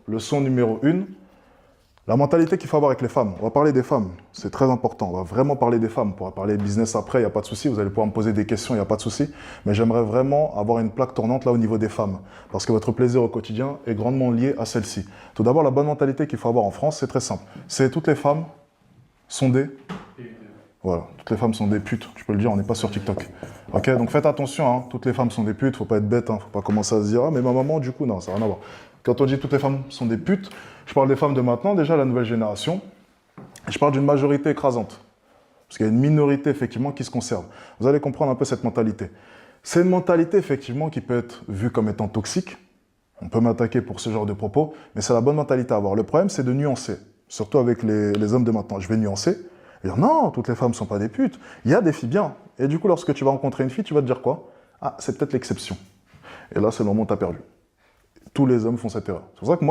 leçon numéro 1, la mentalité qu'il faut avoir avec les femmes. On va parler des femmes, c'est très important. On va vraiment parler des femmes. On pourra parler business après, il n'y a pas de souci. Vous allez pouvoir me poser des questions, il n'y a pas de souci. Mais j'aimerais vraiment avoir une plaque tournante là au niveau des femmes. Parce que votre plaisir au quotidien est grandement lié à celle-ci. Tout d'abord, la bonne mentalité qu'il faut avoir en France, c'est très simple. C'est toutes les femmes sont des... Voilà, toutes les femmes sont des putes, tu peux le dire, on n'est pas sur TikTok. Ok, donc faites attention, hein, toutes les femmes sont des putes, faut pas être bête, faut pas commencer à se dire, ah mais ma maman, du coup, non, ça n'a rien à voir. Quand on dit toutes les femmes sont des putes, je parle des femmes de maintenant, déjà la nouvelle génération, et je parle d'une majorité écrasante. Parce qu'il y a une minorité, effectivement, qui se conserve. Vous allez comprendre un peu cette mentalité. C'est une mentalité, effectivement, qui peut être vue comme étant toxique. On peut m'attaquer pour ce genre de propos, mais c'est la bonne mentalité à avoir. Le problème, c'est de nuancer, surtout avec les hommes de maintenant. Je vais nuancer. Et dire, non, toutes les femmes ne sont pas des putes. Il y a des filles bien. Et du coup, lorsque tu vas rencontrer une fille, tu vas te dire quoi? Ah, c'est peut-être l'exception. Et là, c'est le moment où tu as perdu. Tous les hommes font cette erreur. C'est pour ça que moi,